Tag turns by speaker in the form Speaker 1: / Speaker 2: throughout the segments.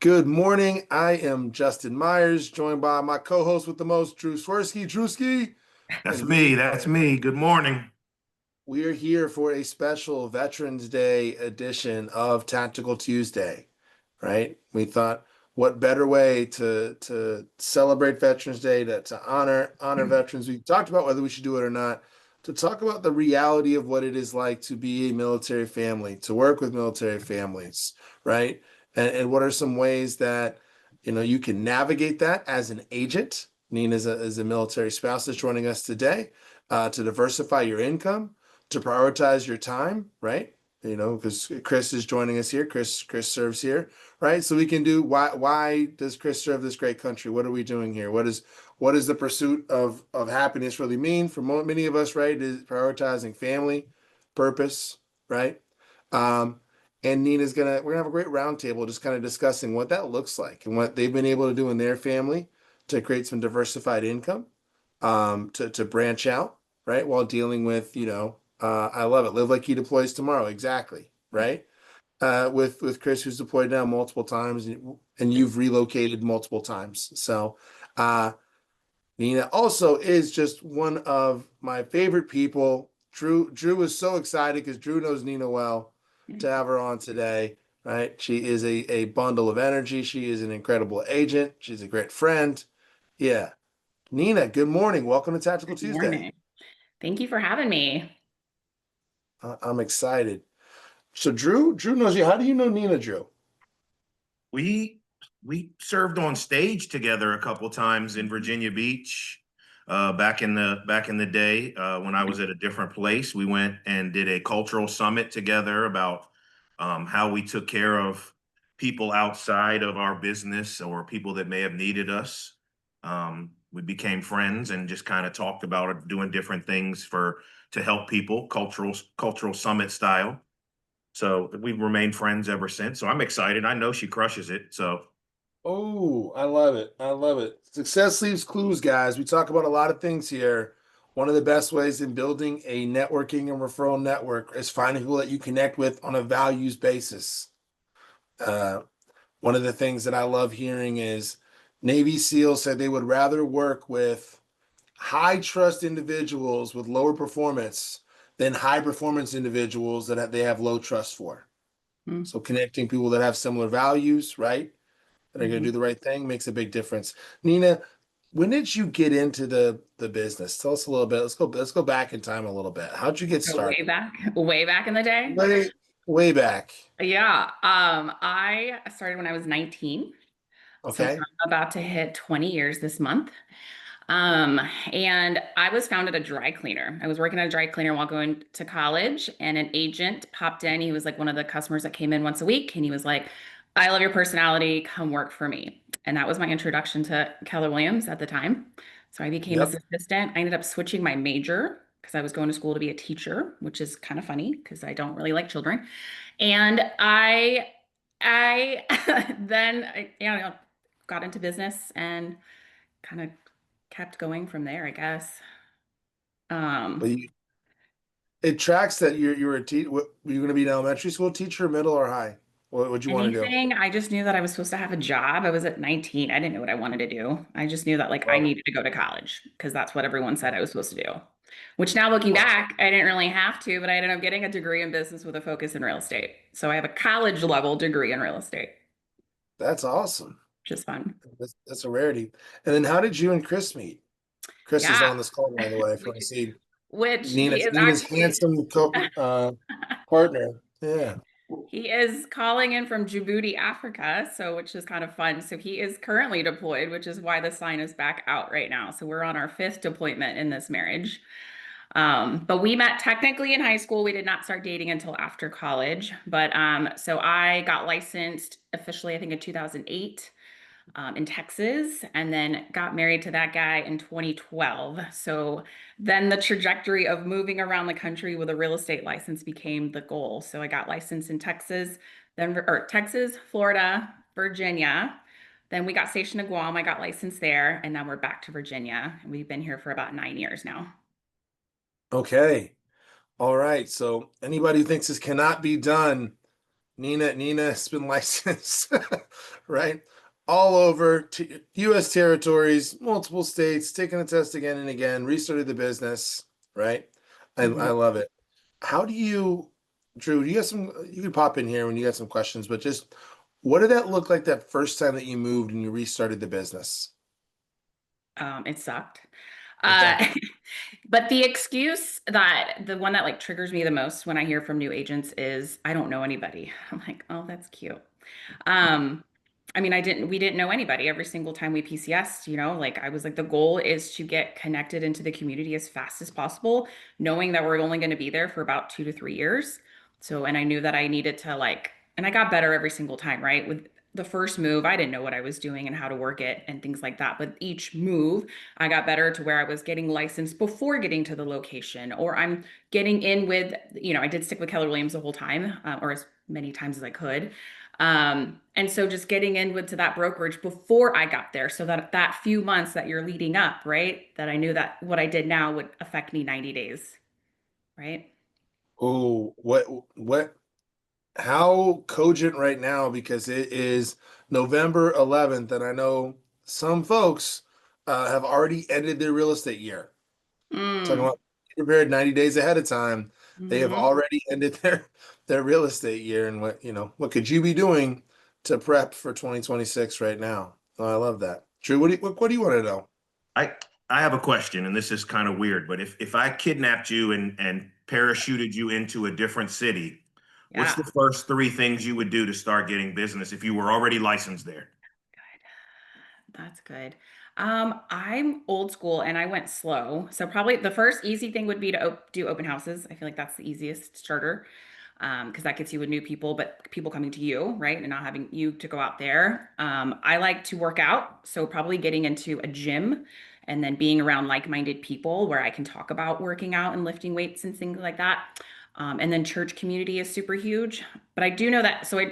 Speaker 1: Good morning. I am Justin Myers, joined by my co-host with the most, Drew Swirsky. Drewski,
Speaker 2: That's
Speaker 1: and
Speaker 2: me. That's me. Good morning.
Speaker 1: we are here for a special Veterans Day edition of Tactical Tuesday, right? We thought, what better way to celebrate Veterans Day, to honor veterans. We talked about whether we should do it or not, to talk about the reality of what it is like to be a military family, to work with military families, right? And what are some ways that you can navigate that as an agent. Nina is a military spouse that's joining us today, to diversify your income, to prioritize your time, right? Because Chris is joining us here. Chris serves here, right? So we can do why does Chris serve this great country? What are we doing here? What is the pursuit of happiness really mean for many of us, right? Is prioritizing family, purpose, right? Um, and we're gonna have a great roundtable just kind of discussing what that looks like and what they've been able to do in their family to create some diversified income, to branch out, right? While dealing with, I love it. Live like he deploys tomorrow. Exactly. Right. With Chris, who's deployed now multiple times, and you've relocated multiple times. So, Nina also is just one of my favorite people. Drew was so excited because Drew knows Nina well to have her on today. Right. She is a bundle of energy. She is an incredible agent. She's a great friend. Yeah. Nina, good morning. Welcome to Tactical
Speaker 3: Good
Speaker 1: Tuesday.
Speaker 3: morning. Thank you for having me.
Speaker 1: I'm excited. So Drew knows you. How do you know Nina, Drew?
Speaker 2: We we served on stage together a couple times in Virginia Beach, back in the day, when I was at a different place. We went and did a cultural summit together about how we took care of people outside of our business or people that may have needed us. We became friends and just kind of talked about doing different things for to help people, cultural summit style. So we've remained friends ever since. So I'm excited. I know she crushes it. So
Speaker 1: Oh, I love it. I love it. Success leaves clues, guys. We talk about a lot of things here. One of the best ways in building a networking and referral network is finding people that you connect with on a values basis. Uh, One of the things that I love hearing is Navy SEALs said they would rather work with high trust individuals with lower performance than high performance individuals that they have low trust for.
Speaker 3: Mm-hmm.
Speaker 1: So connecting people that have similar values, right? That are going to
Speaker 3: Mm-hmm.
Speaker 1: do the right thing makes a big difference. Nina, when did you get into the business? Tell us a little bit. Let's go back in time a little bit. How'd you get
Speaker 3: So
Speaker 1: started?
Speaker 3: way back in the day.
Speaker 1: Way back.
Speaker 3: Yeah. I started when I was 19. So
Speaker 1: Okay.
Speaker 3: I'm about to hit 20 years this month. Um, and I was found at a dry cleaner. I was working at a dry cleaner while going to college, and an agent popped in. He was like one of the customers that came in once a week, and he was like, "I love your personality. Come work for me." And that was my introduction to Keller Williams at the time. So I became his
Speaker 1: Yep.
Speaker 3: assistant. I ended up switching my major because I was going to school to be a teacher, which is kind of funny because I don't really like children. And I then got into business and kind of kept going from there, I guess.
Speaker 1: But
Speaker 3: Um,
Speaker 1: it tracks that you're a teacher. Were you going to be an elementary school teacher, middle, or high? What would you want to do?
Speaker 3: Anything, I just knew that I was supposed to have a job. I was at 19. I didn't know what I wanted to do. I just knew that like I
Speaker 1: Love it.
Speaker 3: needed to go to college because that's what everyone said I was supposed to do. Which now looking
Speaker 1: Well,
Speaker 3: back, I didn't really have to, but I ended up getting a degree in business with a focus in real estate. So I have a college level degree in real estate,
Speaker 1: that's awesome.
Speaker 3: which is fun.
Speaker 1: That's a rarity. And then how did you and Chris meet? Chris is
Speaker 3: Yeah.
Speaker 1: on this call, by the way, if you want to
Speaker 3: Which
Speaker 1: see
Speaker 3: which he is
Speaker 1: Nina's
Speaker 3: actually
Speaker 1: handsome partner. Yeah.
Speaker 3: he is calling in from Djibouti, Africa, so which is kind of fun. So he is currently deployed, which is why the sign is back out right now. So we're on our fifth deployment in this marriage. But we met technically in high school. We did not start dating until after college. But so I got licensed officially, I think, in 2008 in Texas, and then got married to that guy in 2012. So then the trajectory of moving around the country with a real estate license became the goal. So I got licensed in Texas, then or Texas, Florida, Virginia. Then we got stationed in Guam. I got licensed there, and now we're back to Virginia. And we've been here for about 9 years now.
Speaker 1: Okay. All right. So anybody who thinks this cannot be done, Nina has been licensed, right? All over US territories, multiple states, taking the test again and again, restarted the business, right? I
Speaker 3: Mhm.
Speaker 1: love it. How do you, Drew, you got some, you can pop in here when you got some questions, but just what did that look like that first time that you moved and you restarted the business?
Speaker 3: It sucked.
Speaker 1: Okay.
Speaker 3: Uh, but the excuse that the one that like triggers me the most when I hear from new agents is I don't know anybody. I'm like, oh, that's cute. Um, I mean, we didn't know anybody every single time we PCSed, like I was like, the goal is to get connected into the community as fast as possible, knowing that we're only going to be there for about 2 to 3 years. So, and I knew that I needed to like, and I got better every single time, right? With the first move, I didn't know what I was doing and how to work it and things like that. But each move, I got better to where I was getting licensed before getting to the location, or I'm getting in with, I did stick with Keller Williams the whole time, or as many times as I could. And so just getting in with to that brokerage before I got there, so that that few months that you're leading up, right? That I knew that what I did now would affect me 90 days, right?
Speaker 1: Oh, how cogent right now because it is November 11th, and I know some folks have already ended their real estate year. Talking
Speaker 3: Mm.
Speaker 1: about prepared 90 days ahead of time. They have
Speaker 3: Hmm.
Speaker 1: already ended their real estate year. And what could you be doing to prep for 2026 right now? Oh, I love that. Drew, what do you want to know?
Speaker 2: I I have a question, and this is kind of weird, but if I kidnapped you and parachuted you into a different city, what's the
Speaker 3: Yeah.
Speaker 2: first three things you would do to start getting business if you were already licensed there?
Speaker 3: That's good. I'm old school and I went slow. So probably the first easy thing would be to do open houses. I feel like that's the easiest starter, because that gets you with new people, but people coming to you, right? And not having you to go out there. I like to work out. So probably getting into a gym and then being around like-minded people where I can talk about working out and lifting weights and things like that. And then church community is super huge. But I do know that. So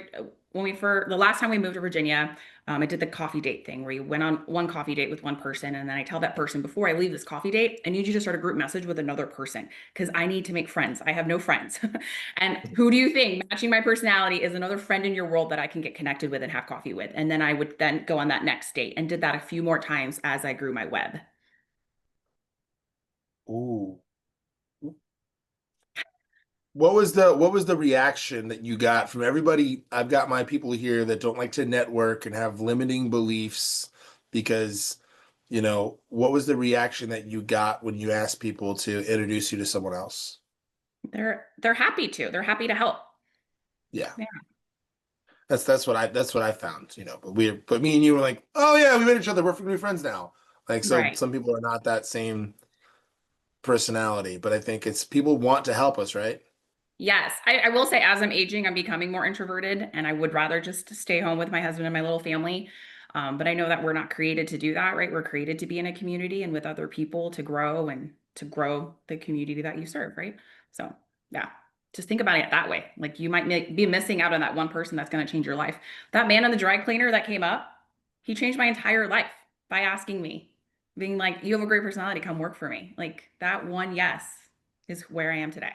Speaker 3: for the last time we moved to Virginia, I did the coffee date thing where you went on one coffee date with one person, and then I tell that person before I leave this coffee date, I need you to start a group message with another person because I need to make friends. I have no friends. And who do you think matching my personality is another friend in your world that I can get connected with and have coffee with? And then I would then go on that next date and did that a few more times as I grew my web.
Speaker 1: Ooh. What was the reaction that you got from everybody? I've got my people here that don't like to network and have limiting beliefs because, what was the reaction that you got when you asked people to introduce you to someone else?
Speaker 3: They're happy to. They're happy to help.
Speaker 1: Yeah.
Speaker 3: Yeah.
Speaker 1: That's what I found, but me and you were like, oh yeah, we met each other. We're gonna be friends now. Like, so
Speaker 3: Right.
Speaker 1: some people are not that same personality, but I think it's people want to help us, right?
Speaker 3: Yes, I will say as I'm aging, I'm becoming more introverted and I would rather just stay home with my husband and my little family. But I know that we're not created to do that, right? We're created to be in a community and with other people to grow and to grow the community that you serve, right? So, yeah, just think about it that way. Like you might be missing out on that one person that's going to change your life. That man on the dry cleaner that came up, he changed my entire life by asking me, being like, "You have a great personality, come work for me." Like that one yes is where I am today.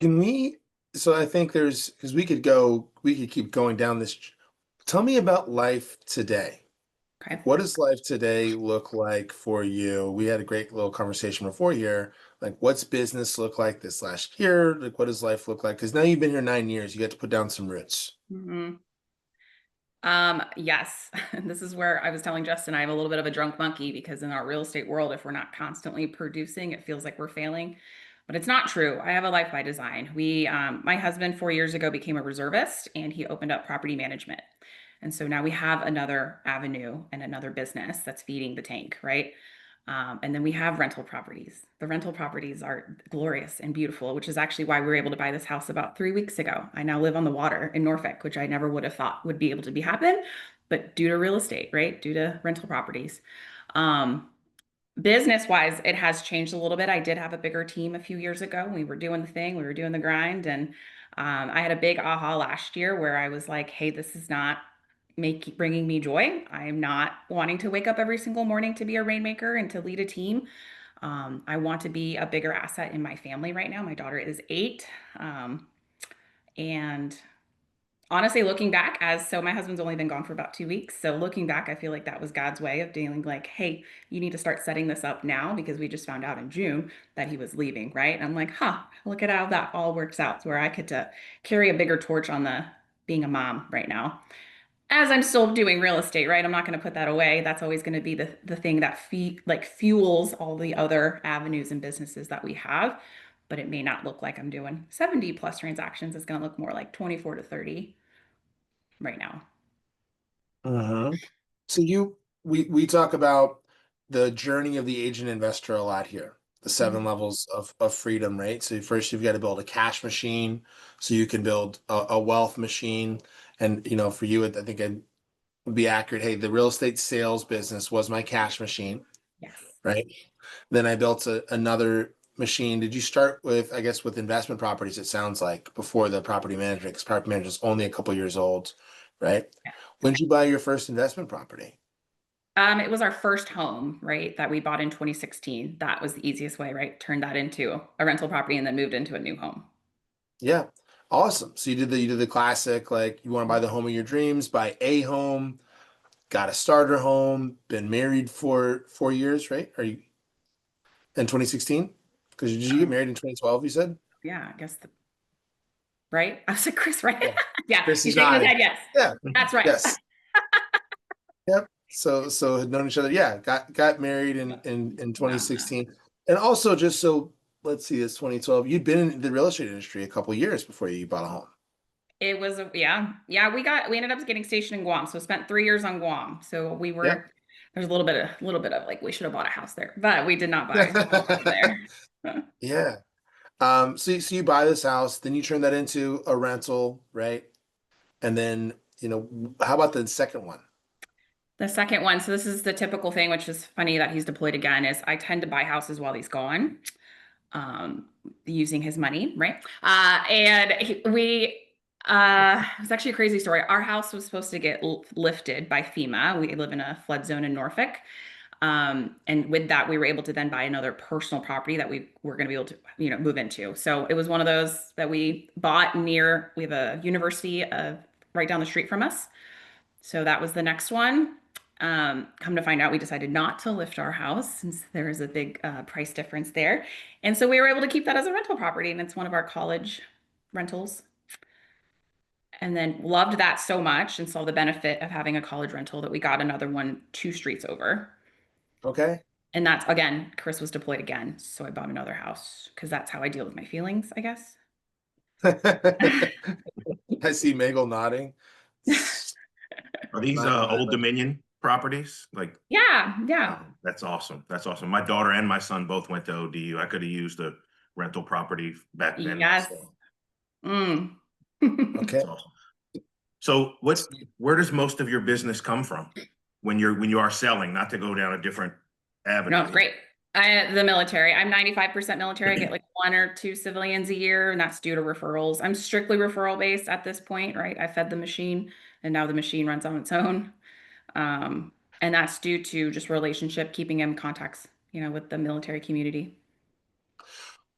Speaker 1: Can we? So I think because we could keep going down this. Tell me about life today.
Speaker 3: Okay.
Speaker 1: What does life today look like for you? We had a great little conversation before here. Like, what's business look like this last year? Like, what does life look like? Because now you've been here 9 years, you get to put down some roots.
Speaker 3: Mhm. Yes, this is where I was telling Justin I have a little bit of a drunk monkey because in our real estate world, if we're not constantly producing, it feels like we're failing. But it's not true. I have a life by design. My husband 4 years ago became a reservist and he opened up property management. And so now we have another avenue and another business that's feeding the tank, right? And then we have rental properties. The rental properties are glorious and beautiful, which is actually why we were able to buy this house about 3 weeks ago. I now live on the water in Norfolk, which I never would have thought would be able to be happen, but due to real estate, right? Due to rental properties. Um, Business wise, it has changed a little bit. I did have a bigger team a few years ago. We were doing the thing, we were doing the grind, and I had a big aha last year where I was like, "Hey, this is not bringing me joy. I'm not wanting to wake up every single morning to be a rainmaker and to lead a team. I want to be a bigger asset in my family right now. My daughter is 8. Um, And honestly, looking back, so my husband's only been gone for about 2 weeks. So looking back, I feel like that was God's way of dealing like, hey, you need to start setting this up now because we just found out in June that he was leaving, right? And I'm like, huh, look at how that all works out to where I get to carry a bigger torch on the being a mom right now. As I'm still doing real estate, right? I'm not going to put that away. That's always going to be the thing that fuels all the other avenues and businesses that we have. But it may not look like I'm doing 70 plus transactions. It's going to look more like 24 to 30 right now.
Speaker 1: Uh-huh. So we talk about the journey of the agent investor a lot here, the seven
Speaker 3: Mhm.
Speaker 1: levels of freedom, right? So first you've got to build a cash machine so you can build a wealth machine. And for you, I think it would be accurate. Hey, the real estate sales business was my cash machine,
Speaker 3: Yes.
Speaker 1: right? Then I built another machine. Did you start with, I guess, with investment properties, it sounds like, before the property management, because property management is only a couple years old, right?
Speaker 3: Yeah.
Speaker 1: When did you buy your first investment property?
Speaker 3: It was our first home, right, that we bought in 2016. That was the easiest way, right? Turned that into a rental property and then moved into a new home.
Speaker 1: Yeah. Awesome. So you did the classic, like you want to buy the home of your dreams, buy a home, got a starter home, been married for 4 years, right? Are you in 2016? Because did you get married in 2012, you said?
Speaker 3: Yeah, I guess right? I was like, Chris, right?
Speaker 1: Yeah.
Speaker 3: Yeah,
Speaker 1: Chris
Speaker 3: he's
Speaker 1: is
Speaker 3: shaking his
Speaker 1: nodding.
Speaker 3: head. Yes,
Speaker 1: Yeah.
Speaker 3: that's right.
Speaker 1: Yes. Yep. So had known each other. Yeah. Got married in
Speaker 3: Wow.
Speaker 1: 2016. And also just so let's see, it's 2012. You'd been in the real estate industry a couple years before you bought a home.
Speaker 3: It was yeah. We ended up getting stationed in Guam, so spent 3 years on Guam. So we
Speaker 1: Yep.
Speaker 3: were there's a little bit of like we should have bought a house there, but we did not buy a home there.
Speaker 1: Yeah. So you buy this house, then you turn that into a rental, right? And then, how about the second one?
Speaker 3: The second one, so this is the typical thing, which is funny that he's deployed again, is I tend to buy houses while he's gone, using his money, right? It was actually a crazy story. Our house was supposed to get lifted by FEMA. We live in a flood zone in Norfolk. And with that, we were able to then buy another personal property that we were going to be able to, move into. So it was one of those that we bought we have a university right down the street from us. So that was the next one. Come to find out, we decided not to lift our house since there is a big price difference there. And so we were able to keep that as a rental property, and it's one of our college rentals. And then loved that so much and saw the benefit of having a college rental that we got another one 2 streets over.
Speaker 1: Okay.
Speaker 3: And that's again, Chris was deployed again. So I bought another house because that's how I deal with my feelings, I guess.
Speaker 1: I see Mabel nodding.
Speaker 2: Are these
Speaker 1: Not-
Speaker 2: Old Dominion properties? Like,
Speaker 3: Yeah, yeah.
Speaker 2: that's awesome. That's awesome. My daughter and my son both went to ODU. I could have used a rental property back then.
Speaker 3: Yes.
Speaker 2: So
Speaker 3: Mm.
Speaker 1: Okay.
Speaker 2: that's awesome. So where does most of your business come from when you are selling, not to go down a different
Speaker 3: No,
Speaker 2: avenue?
Speaker 3: it's great. The military. I'm 95% military. I get like 1 or 2 civilians a year, and that's due to referrals. I'm strictly referral based at this point, right? I fed the machine, and now the machine runs on its own. Um, and that's due to just relationship, keeping in contacts, with the military community.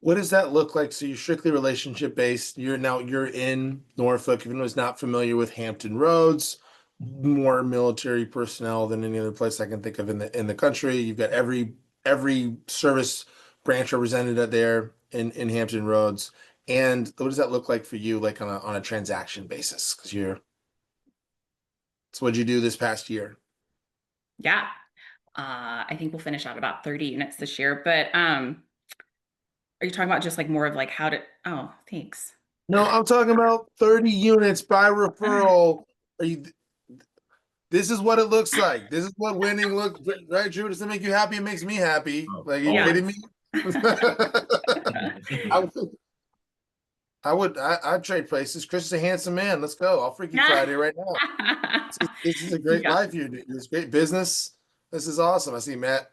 Speaker 1: What does that look like? So you're strictly relationship based. You're in Norfolk. If anyone's not familiar with Hampton Roads, more military personnel than any other place I can think of in the country. You've got every service branch represented there in Hampton Roads. And what does that look like for you, like on a transaction basis? Because so what'd you do this past year?
Speaker 3: Yeah. I think we'll finish out about 30 units this year, but are you talking about just like more of like oh, thanks.
Speaker 1: No, I'm talking about 30 units by referral. Are you This is what it looks like. This is what winning looks right, Drew. Does it make you happy? It makes me happy.
Speaker 2: Oh,
Speaker 1: Like, are you
Speaker 3: Yeah.
Speaker 1: kidding me? I would, I'd trade places. Chris is a handsome man. Let's go. I'll Freaky Friday right now. This is a great
Speaker 3: Yeah.
Speaker 1: life you're doing. It's great business. This is awesome. I see Matt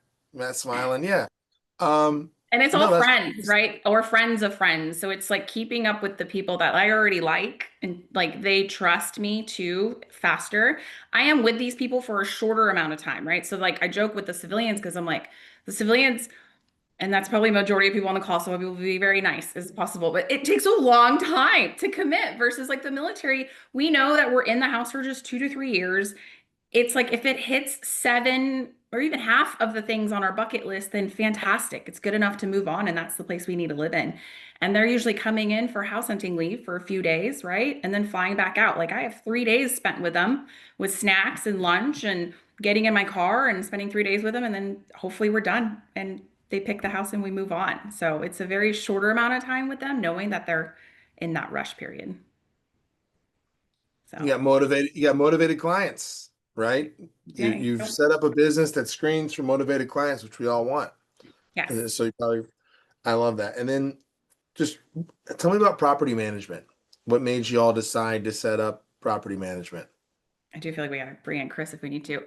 Speaker 1: smiling. Yeah.
Speaker 3: And it's
Speaker 1: But no,
Speaker 3: all
Speaker 1: that's
Speaker 3: friends, right? Or friends of friends. So it's like keeping up with the people that I already like and like they trust me too faster. I am with these people for a shorter amount of time, right? So like I joke with the civilians because I'm like, the civilians And that's probably majority of people on the call, so we will be very nice as possible. But it takes a long time to commit versus like the military. We know that we're in the house for just 2 to 3 years. It's like if it hits seven or even half of the things on our bucket list, then fantastic. It's good enough to move on, and that's the place we need to live in. And they're usually coming in for house hunting leave for a few days, right? And then flying back out. Like I have 3 days spent with them with snacks and lunch and getting in my car and spending 3 days with them, and then hopefully we're done. And they pick the house and we move on. So it's a very shorter amount of time with them, knowing that they're in that rush period. So
Speaker 1: You got motivated clients, right?
Speaker 3: yeah.
Speaker 1: You've set up a business that screens for motivated clients, which we all want.
Speaker 3: Yes.
Speaker 1: So you probably, I love that. And then just tell me about property management. What made you all decide to set up property management?
Speaker 3: I do feel like we gotta bring in Chris if we need to.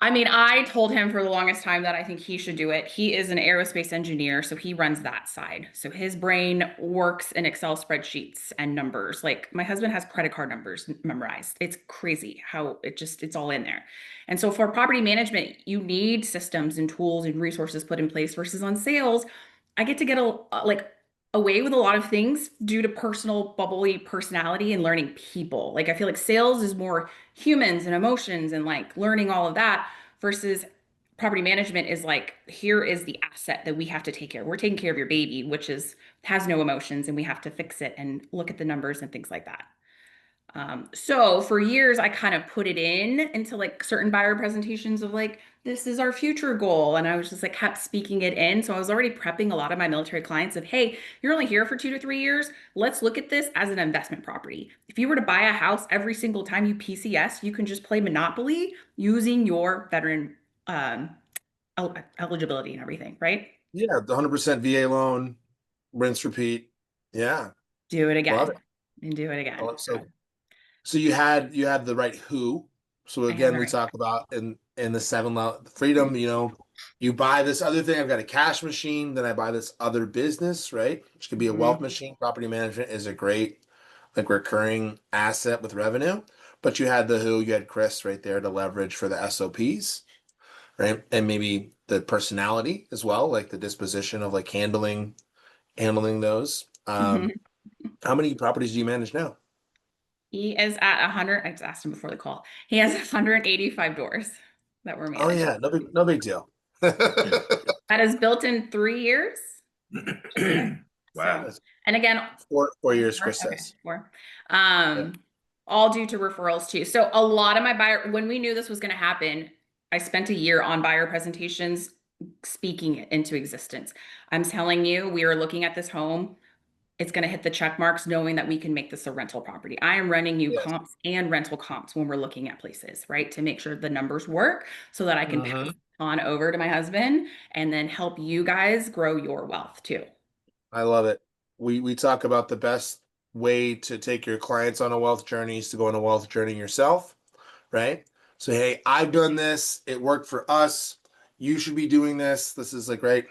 Speaker 3: I mean, I told him for the longest time that I think he should do it. He is an aerospace engineer, so he runs that side. So his brain works in Excel spreadsheets and numbers. Like my husband has credit card numbers memorized. It's crazy how it's all in there. And so for property management, you need systems and tools and resources put in place versus on sales. I get to get like away with a lot of things due to personal bubbly personality and learning people. Like I feel like sales is more humans and emotions and like learning all of that versus property management is like here is the asset that we have to take care of. We're taking care of your baby, which is has no emotions and we have to fix it and look at the numbers and things like that. So for years, I kind of put it in into like certain buyer presentations of like, this is our future goal. And I was just like, kept speaking it in. So I was already prepping a lot of my military clients of, hey, you're only here for 2 to 3 years. Let's look at this as an investment property. If you were to buy a house every single time you PCS, you can just play Monopoly using your veteran eligibility and everything, right?
Speaker 1: Yeah, the 100% VA loan, rinse, repeat. Yeah,
Speaker 3: Do it
Speaker 1: love
Speaker 3: again
Speaker 1: it.
Speaker 3: and do it
Speaker 1: I
Speaker 3: again.
Speaker 1: love-
Speaker 3: So
Speaker 1: So you had the right who. So
Speaker 3: I have
Speaker 1: again,
Speaker 3: the
Speaker 1: we
Speaker 3: right.
Speaker 1: talk about in the seven level freedom, you buy this other thing. I've got a cash machine, then I buy this other business, right? Which could be a wealth
Speaker 3: Mhm.
Speaker 1: machine. Property management is a great like recurring asset with revenue. But you had the who, you had Chris right there to leverage for the SOPs, right? And maybe the personality as well, like the disposition of like handling those. How many properties do you manage now?
Speaker 3: He is at 100. I just asked him before the call. He has 185 doors that we're
Speaker 1: Oh
Speaker 3: managing.
Speaker 1: yeah, no big deal.
Speaker 3: That is built in 3 years. So,
Speaker 2: Wow.
Speaker 3: and again,
Speaker 1: 4 years,
Speaker 3: four,
Speaker 1: Chris
Speaker 3: okay,
Speaker 1: says.
Speaker 3: four.
Speaker 1: Yeah.
Speaker 3: All due to referrals too. So a lot of my buyer, when we knew this was going to happen, I spent a year on buyer presentations speaking it into existence. I'm telling you, we are looking at this home. It's going to hit the check marks knowing that we can make this a rental property. I am running you
Speaker 1: Yes.
Speaker 3: comps and rental comps when we're looking at places, right? To make sure the numbers work so that I can pass
Speaker 1: Hmm.
Speaker 3: on over to my husband and then help you guys grow your wealth too.
Speaker 1: I love it. We talk about the best way to take your clients on a wealth journey is to go on a wealth journey yourself, right? So hey, I've done this. It worked for us. You should be doing this. This is like right.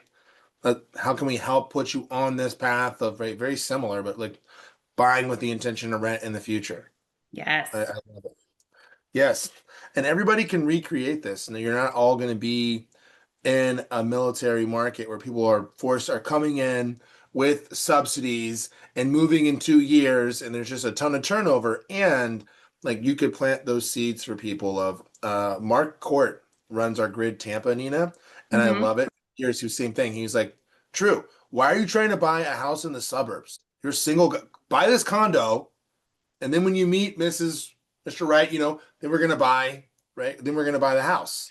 Speaker 1: How can we help put you on this path of right, very similar, but like buying with the intention to rent in the future? I
Speaker 3: Yes.
Speaker 1: love it. Yes, and everybody can recreate this. And you're not all going to be in a military market where people are coming in with subsidies and moving in 2 years, and there's just a ton of turnover. And like you could plant those seeds for people of Mark Court runs our grid Tampa, Nina, and I
Speaker 3: Hmm.
Speaker 1: love it. Here's the same thing. He's like, True. Why are you trying to buy a house in the suburbs? You're single. Buy this condo, and then when you meet Mr. Right, then we're gonna buy right. Then we're gonna buy the house.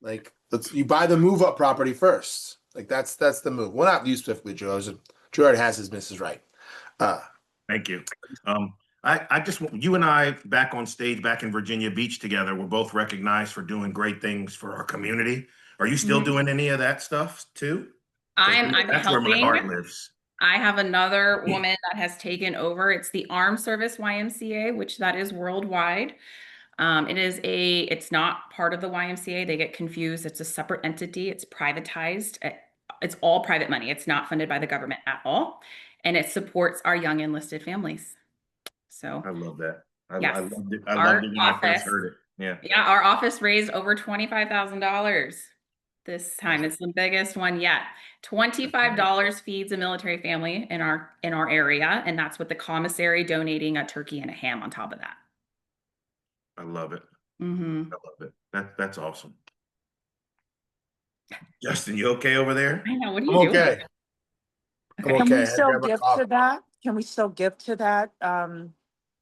Speaker 1: Like you buy the move up property first. Like that's the move. Well, not you specifically, Joe. Joe already has his Mrs. Right. Uh,
Speaker 2: Thank you. I just you and I back on stage back in Virginia Beach together. We're both recognized for doing great things for our community. Are you still
Speaker 3: Hmm.
Speaker 2: doing any of that stuff too? Because
Speaker 3: I'm
Speaker 2: that's where my
Speaker 3: helping.
Speaker 2: heart lives.
Speaker 3: I have another woman that has taken over. It's the Armed Service YMCA, which that is worldwide. It's not part of the YMCA. They get confused. It's a separate entity. It's privatized. It's all private money. It's not funded by the government at all. And it supports our young enlisted families. So
Speaker 2: I love that. I
Speaker 3: yes,
Speaker 2: loved it. I loved
Speaker 3: our
Speaker 2: it when I first
Speaker 3: office,
Speaker 2: heard it. Yeah.
Speaker 3: yeah, our office raised over $25,000 this time. It's the biggest one yet. $25 feeds a military family in our area, and that's with the commissary donating a turkey and a ham on top of that.
Speaker 2: I love it.
Speaker 3: Hmm
Speaker 2: I love it. That's awesome. Justin, you okay over there?
Speaker 3: I know. What are
Speaker 1: I'm
Speaker 3: you doing?
Speaker 1: okay. I'm
Speaker 3: Okay.
Speaker 4: Can
Speaker 1: okay. I
Speaker 4: we
Speaker 1: had to
Speaker 4: still
Speaker 1: grab my
Speaker 4: give
Speaker 1: coffee.
Speaker 4: to that? Can we still give to that?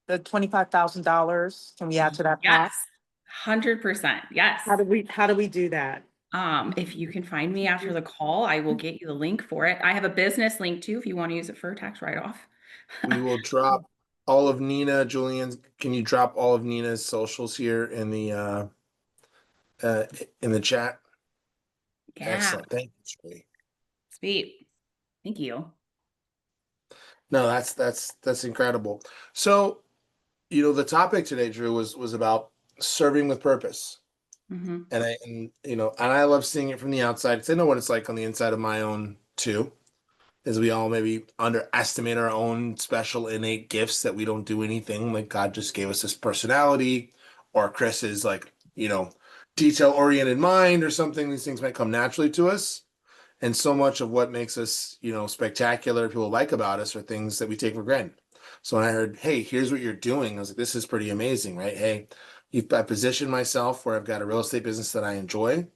Speaker 4: The $25,000? Can we add to that pot?
Speaker 3: Yes. 100%. Yes.
Speaker 4: How do we do that?
Speaker 3: If you can find me after the call, I will get you the link for it. I have a business link too, if you want to use it for a tax write-off.
Speaker 1: We will drop all of Julian's. Can you drop all of Nina's socials here uh in the chat?
Speaker 3: Yeah.
Speaker 1: Excellent. Thank you, Julie.
Speaker 3: Sweet. Thank you.
Speaker 1: No, that's incredible. So, the topic today, Drew, was about serving with purpose.
Speaker 3: Hmm
Speaker 1: And I love seeing it from the outside because I know what it's like on the inside of my own too. As we all maybe underestimate our own special innate gifts that we don't do anything, like God just gave us this personality, or Chris is like, detail oriented mind or something. These things might come naturally to us. And so much of what makes us, spectacular, people like about us, are things that we take for granted. So when I heard, hey, here's what you're doing, I was like, this is pretty amazing, right? Hey, I positioned myself where I've got a real estate business that I enjoy,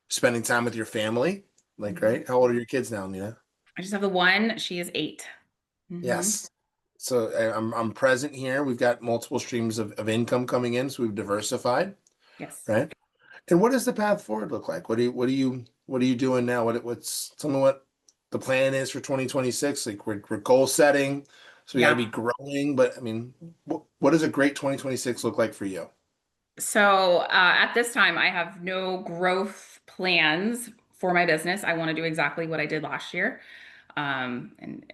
Speaker 1: spending time with your family. Like, right? How old are your kids now, Nina?
Speaker 3: I just have the one. She is 8. Mhm.
Speaker 1: Yes. So I'm present here. We've got multiple streams of income coming in, so we've diversified,
Speaker 3: Yes.
Speaker 1: right? And what does the path forward look like? What are you doing now? Tell me what the plan is for 2026? Like we're goal setting, so we got to be growing. But I mean, what does a great 2026 look like for you?
Speaker 3: So at this time, I have no growth plans for my business. I want to do exactly what I did last year. And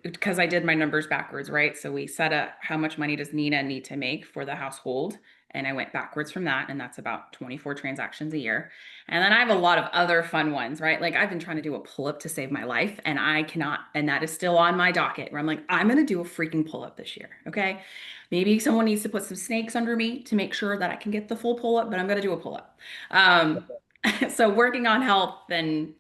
Speaker 3: because I did my numbers backwards, right? So we set up how much money does Nina need to make for the household. And I went backwards from that, and that's about 24 transactions a year. And then I have a lot of other fun ones, right? Like I've been trying to do a pull-up to save my life, and I cannot, and that is still on my docket where I'm like, I'm gonna do a freaking pull-up this year. Okay. Maybe someone needs to put some snakes under me to make sure that I can get the full pull-up, but I'm gonna do a pull-up. Um, so working on health and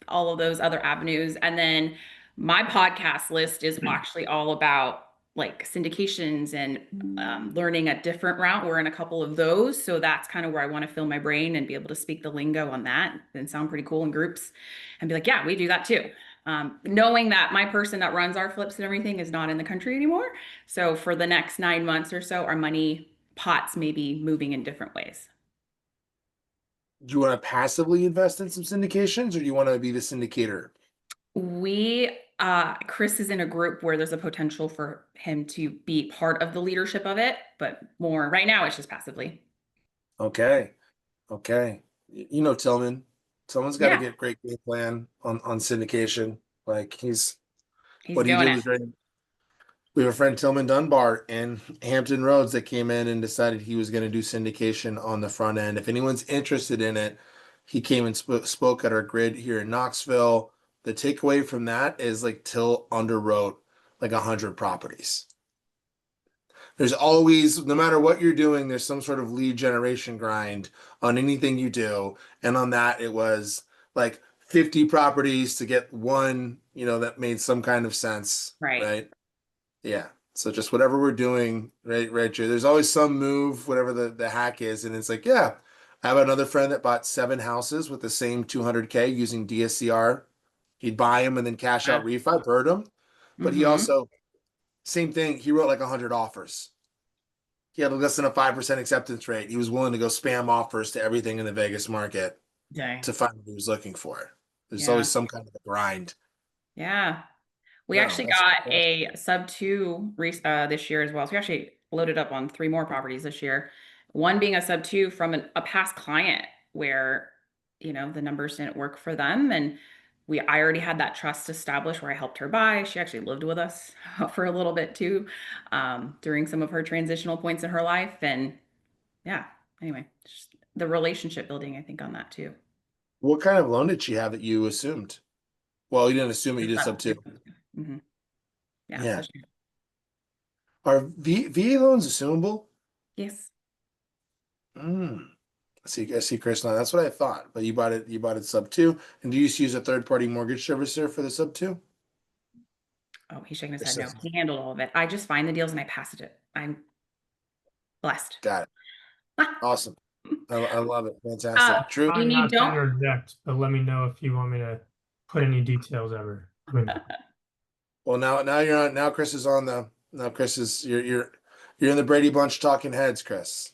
Speaker 3: all of those other avenues. And then my podcast list is actually all about like syndications and learning a different route. We're in a couple of those. So that's kind of where I want to fill my brain and be able to speak the lingo on that and sound pretty cool in groups and be like, yeah, we do that too. Knowing that my person that runs our flips and everything is not in the country anymore. So for the next 9 months or so, our money pots may be moving in different ways.
Speaker 1: Do you want to passively invest in some syndications, or do you want to be the syndicator?
Speaker 3: Chris is in a group where there's a potential for him to be part of the leadership of it, but more right now it's just passively.
Speaker 1: Okay. Okay. Tillman. Tillman's got a
Speaker 3: Yeah,
Speaker 1: great game plan on syndication. Like
Speaker 3: he's
Speaker 1: what he
Speaker 3: doing
Speaker 1: did
Speaker 3: it.
Speaker 1: was great. We have a friend, Tillman Dunbar in Hampton Roads, that came in and decided he was going to do syndication on the front end. If anyone's interested in it, he came and spoke at our grid here in Knoxville. The takeaway from that is like Till underwrote like 100 properties. There's always, no matter what you're doing, there's some sort of lead generation grind on anything you do. And on that, it was like 50 properties to get one, that made some kind of sense.
Speaker 3: Right.
Speaker 1: Right. Yeah. So just whatever we're doing, right, Drew. There's always some move, whatever the hack is. And it's like, yeah, I have another friend that bought 7 houses with the same 200K using DSCR. He'd buy them and then cash out refi, bird them. But he
Speaker 3: Mm-hmm.
Speaker 1: also, same thing, he wrote like 100 offers. He had less than a 5% acceptance rate. He was willing to go spam offers to everything in the Vegas market
Speaker 3: Dang.
Speaker 1: to find what he was looking for. There's
Speaker 3: Yeah.
Speaker 1: always some kind of a grind.
Speaker 3: Yeah. We
Speaker 1: No,
Speaker 3: actually
Speaker 1: that's
Speaker 3: got a sub 2 this year as well. So we actually loaded up on 3 more properties this year. One being a sub 2 from a past client where, the numbers didn't work for them. And I already had that trust established where I helped her buy. She actually lived with us for a little bit too, during some of her transitional points in her life. And yeah, anyway, just the relationship building, I think, on that too.
Speaker 1: What kind of loan did she have that you assumed? Well, you didn't assume it, you did sub 2.
Speaker 3: Mm-hmm. Yeah.
Speaker 1: Yeah.
Speaker 3: So
Speaker 1: Are VA loans assumable?
Speaker 3: yes.
Speaker 1: Mm. I see Chris now. That's what I thought. But you bought it sub two. And do you use a third party mortgage servicer for the sub two?
Speaker 3: Oh, he's shaking his
Speaker 1: It
Speaker 3: head. No,
Speaker 1: says-
Speaker 3: he handled all of it. I just find the deals and I pass it. I'm blessed.
Speaker 1: Got it. Awesome. I love it.
Speaker 3: Uh,
Speaker 1: Fantastic. Drew.
Speaker 3: you
Speaker 5: Trying
Speaker 3: need
Speaker 5: not to
Speaker 3: don't.
Speaker 5: interject, but let me know if you want me to put any details ever. I mean,
Speaker 1: Well, now you're on. Now Chris is on the. Now Chris is you're in the Brady Bunch talking heads, Chris.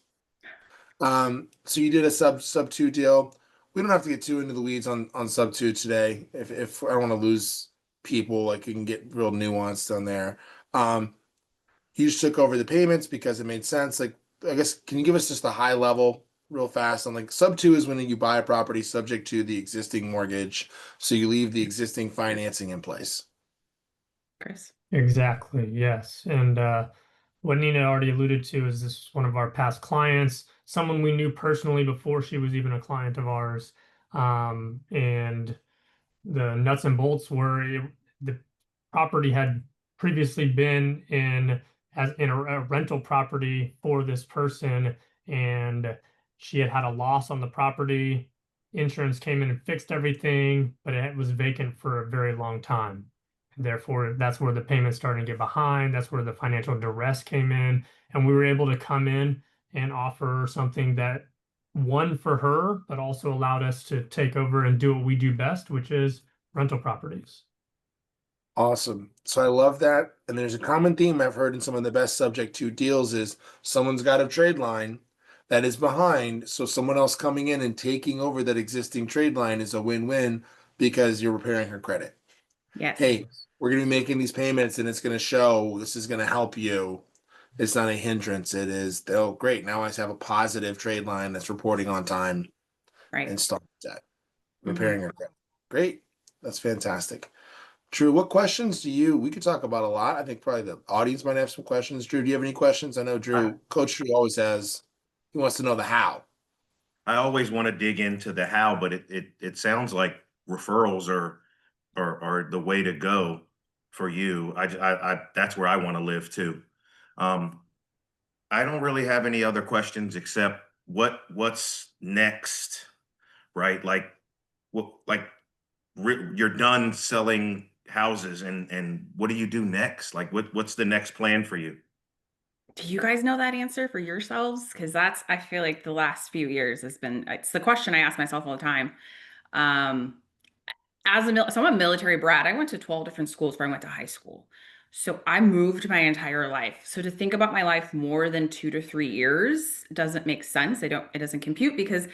Speaker 1: So you did a sub two deal. We don't have to get too into the weeds on sub two today. If I don't want to lose people, like you can get real nuanced on there. You just took over the payments because it made sense. Like I guess, can you give us just a high level, real fast on like sub two is when you buy a property subject to the existing mortgage, so you leave the existing financing in place.
Speaker 3: Chris.
Speaker 5: exactly, yes. And what Nina already alluded to is this is one of our past clients, someone we knew personally before she was even a client of ours. And the nuts and bolts were the property had previously been in a rental property for this person, and she had had a loss on the property. Insurance came in and fixed everything, but it was vacant for a very long time. Therefore, that's where the payments started to get behind. That's where the financial duress came in, and we were able to come in and offer something that won for her, but also allowed us to take over and do what we do best, which is rental properties.
Speaker 1: Awesome. So I love that. And there's a common theme I've heard in some of the best subject to deals is someone's got a trade line that is behind. So someone else coming in and taking over that existing trade line is a win-win because you're repairing her credit.
Speaker 3: Yes.
Speaker 1: Hey, we're going to be making these payments and it's going to show this is going to help you. It's not a hindrance. It is, oh, great. Now I have a positive trade line that's reporting on time
Speaker 3: Right.
Speaker 1: and stuff like that.
Speaker 3: Mhm.
Speaker 1: Repairing her credit. Great. That's fantastic. Drew, what questions we could talk about a lot. I think probably the audience might have some questions. Drew, do you have any questions? I know Coach Drew always has, he wants to know the how.
Speaker 2: I always want to dig into the how, but it sounds like referrals are the way to go for you. I that's where I want to live too. I don't really have any other questions except what's next, right? Like you're done selling houses and what do you do next? Like what's the next plan for you?
Speaker 3: Do you guys know that answer for yourselves? Because that's, I feel like the last few years has been, it's the question I ask myself all the time. Um, so I'm a military brat. I went to 12 different schools where I went to high school. So I moved my entire life. So to think about my life more than 2 to 3 years doesn't make sense. It doesn't compute because